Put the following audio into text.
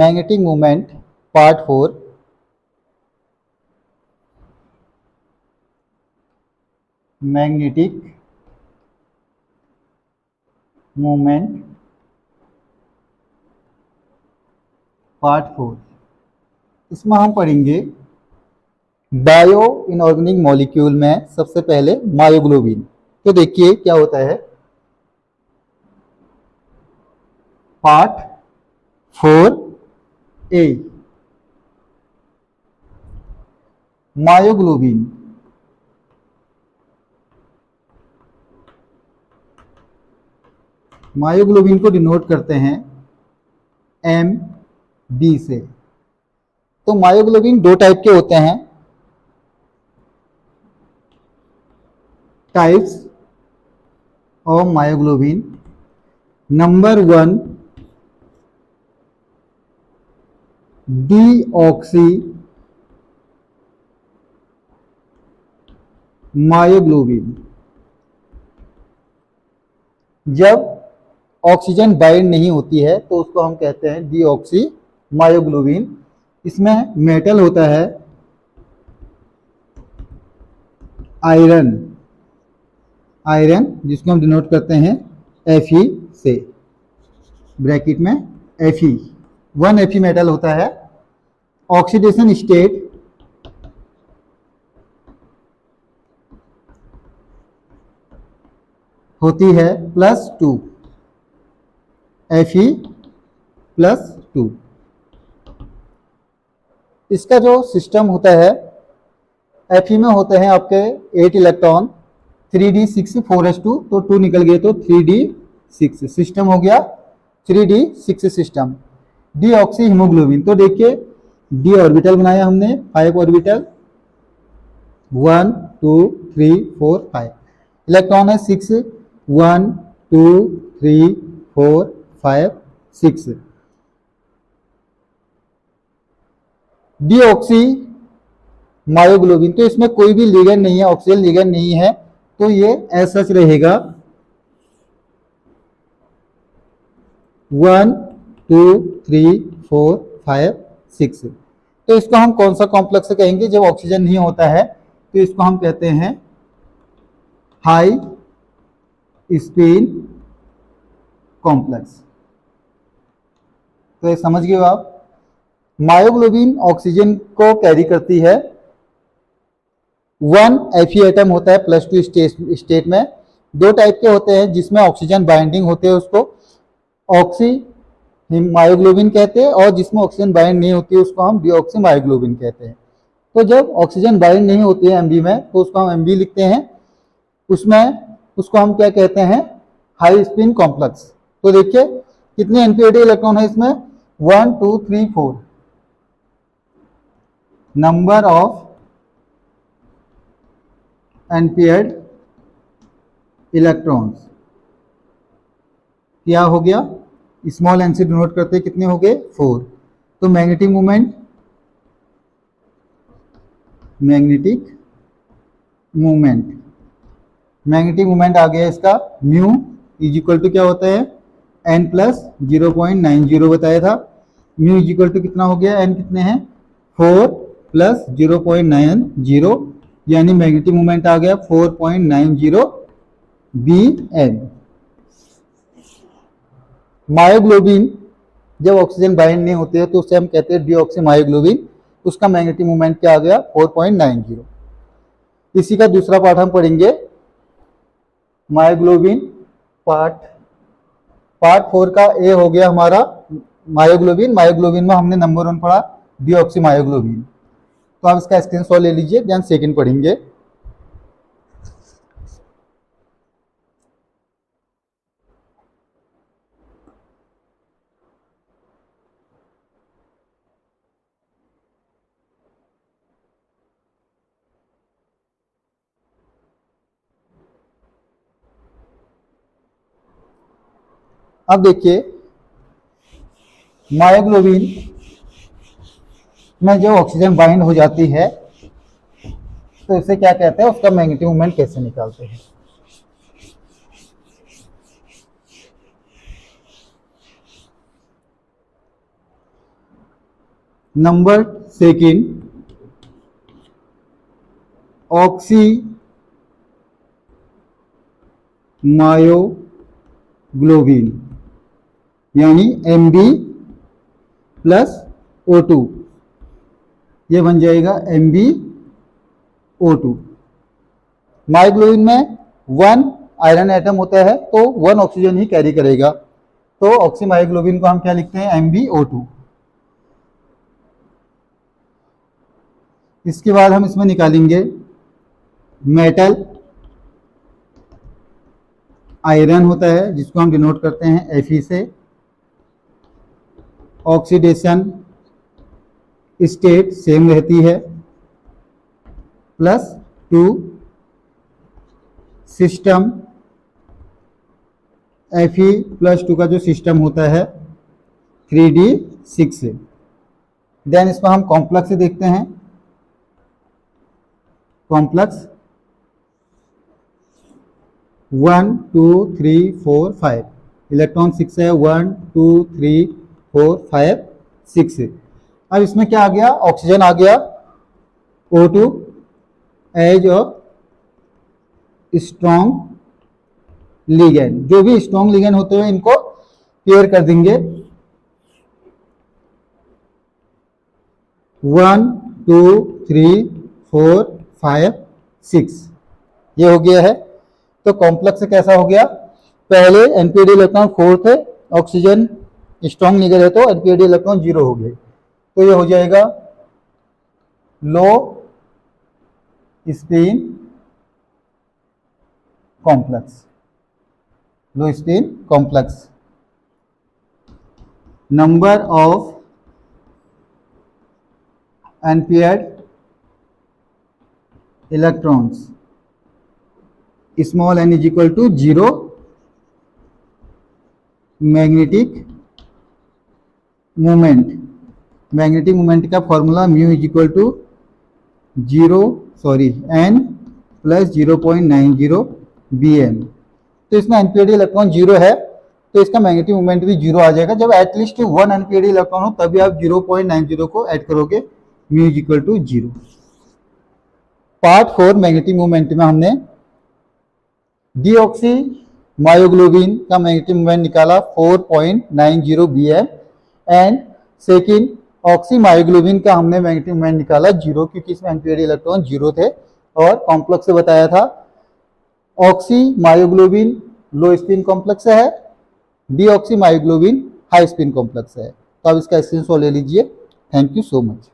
Magnetic movement part 4। Magnetic movement part 4। इसमें हम पढ़ेंगे बायो इनऑर्गेनिक मॉलिक्यूल में सबसे पहले मायोग्लोबिन। तो देखिए क्या होता है। Part 4A myoglobin. मायोग्लोबिन को डिनोट करते हैं MB से। तो मायोग्लोबिन दो टाइप के होते हैं। Types of myoglobin. Number 1 deoxy myoglobin. जब ऑक्सीजन बाइंड नहीं होती है तो उसको हम कहते हैं डीऑक्सी मायोग्लोबिन। इसमें मेटल होता है आयरन। आयरन जिसको हम डिनोट करते हैं Fe से, ब्रैकेट में Fe। 1 Fe मेटल होता है। ऑक्सीडेशन स्टेट होती है +2 Fe+2। इसका जो सिस्टम होता है Fe में होते हैं आपके 8 इलेक्ट्रॉन 3d6 4s2, तो 2 निकल गए तो 3d6 सिस्टम हो गया 3d6 सिस्टम। Deoxy haemoglobin. तो देखिए डी ऑर्बिटल बनाया हमने 5 ऑर्बिटल 1 2 3 4 5। इलेक्ट्रॉन है 6 1 2 3 4 5 6। Deoxy myoglobin. तो इसमें कोई भी लिगेंड नहीं है, ऑक्सीजन लिगेंड नहीं है, तो ये ऐसा रहेगा 1 2 3 4 5 6। तो इसको हम कौन सा कॉम्प्लेक्स कहेंगे जब ऑक्सीजन नहीं होता है? तो इसको हम कहते हैं हाई स्पिन कॉम्प्लेक्स। तो ये समझ गए आप। मायोग्लोबिन ऑक्सीजन को कैरी करती है। 1 Fe एटम होता है +2 स्टेट में। दो टाइप के होते हैं जिसमें ऑक्सीजन बाइंडिंग होते हैं उसको ऑक्सी मायोग्लोबिन कहते हैं, और जिसमें ऑक्सीजन बाइंड नहीं होती है उसको हम डीऑक्सी मायोग्लोबिन कहते हैं। तो जब ऑक्सीजन बाइंड नहीं होती है एमबी में तो उसको हम एमबी लिखते हैं। उसमें उसको हम क्या कहते हैं? High spin complex. तो देखिए कितने अनपेयर्ड इलेक्ट्रॉन है इसमें? 1 2 3 4। नंबर ऑफ अनपेयर्ड इलेक्ट्रॉन्स क्या हो गया? स्मॉल एन से डिनोट करते हैं, कितने हो गए? 4। तो मैग्नेटिक मूवमेंट मैग्नेटिक मूवमेंट आ गया इसका म्यू इज इक्वल टू क्या होता है? n+0.90 बताया था। म्यू इज इक्वल टू कितना हो गया? n कितने हैं? 4 + 0.90, यानी मैग्नेटिक मूवमेंट आ गया 4.90 Bm। मायोग्लोबिन जब ऑक्सीजन बाइंड नहीं होती है तो उसे हम कहते हैं डीऑक्सी मायोग्लोबिन। उसका मैग्नेटिक मूवमेंट क्या आ गया? 4.90। इसी का दूसरा पार्ट हम पढ़ेंगे मायोग्लोबिन पार्ट 4 का ए हो गया हमारा मायोग्लोबिन। मायोग्लोबिन में हमने नंबर 1 पढ़ा डीऑक्सी मायोग्लोबिन। तो आप इसका स्क्रीनशॉट ले लीजिए, ध्यान सेकंड पढ़ेंगे। अब देखिए मायोग्लोबिन में जो ऑक्सीजन बाइंड हो जाती है तो इसे क्या कहते हैं? उसका मैग्नेटिक मूवमेंट कैसे निकालते हैं? नंबर सेकंड, ऑक्सी मायोग्लोबिन यानी Mb प्लस O2, ये बन जाएगा MbO2। मायोग्लोबिन में 1 आयरन एटम होता है तो 1 ऑक्सीजन ही कैरी करेगा, तो ऑक्सी मायोग्लोबिन को हम क्या लिखते हैं, MbO2। इसके बाद हम इसमें निकालेंगे मेटल, आयरन होता है जिसको हम डिनोट करते हैं Fe से, ऑक्सीडेशन स्टेट सेम रहती है, +2 सिस्टम Fe+2 का जो सिस्टम होता है 3d6। देन इसमें हम कॉम्प्लेक्स देखते हैं, कॉम्प्लेक्स 1 2 3 4 5, इलेक्ट्रॉन 6 है, 1 2 3 4 5 6। अब इसमें क्या आ गया, ऑक्सीजन आ गया, O2 as a strong ligand. जो भी स्ट्रॉन्ग लिगेंड होते हैं इनको पेयर कर देंगे, 1 2 3 4 5 6, ये हो गया है। तो कॉम्प्लेक्स कैसा हो गया, पहले एनपीडी इलेक्ट्रॉन 4 थे, ऑक्सीजन स्ट्रॉन्ग लिगेंड है तो एनपीडी इलेक्ट्रॉन 0 हो गए, तो ये हो जाएगा low spin complex, low spin complex. Number of unpaired electrons small n is equal to 0, magnetic movement, magnetic movement का formula mu is equal to n plus 0.90 bm। तो इसमें एनपीडी इलेक्ट्रॉन 0 है तो इसका मैग्नेटिक मूवमेंट भी 0 आ जाएगा। जब at least 1 NPD electron हो तभी आप 0.90 को ऐड करोगे, mu is equal to 0। Part 4 magnetic movement में हमने डीऑक्सी मायोग्लोबिन का मैग्नेटिक मूवमेंट निकाला 4.90 bm, and second oxy myoglobin का हमने मैग्नेटिक मूवमेंट निकाला 0, क्योंकि इसमें एनपीडी इलेक्ट्रॉन 0 थे। और कॉम्प्लेक्स से बताया था oxy myoglobin low spin complex है, deoxy myoglobin high spin complex है। तो अब इसका स्क्रीनशॉट ले लीजिए। Thank you so much.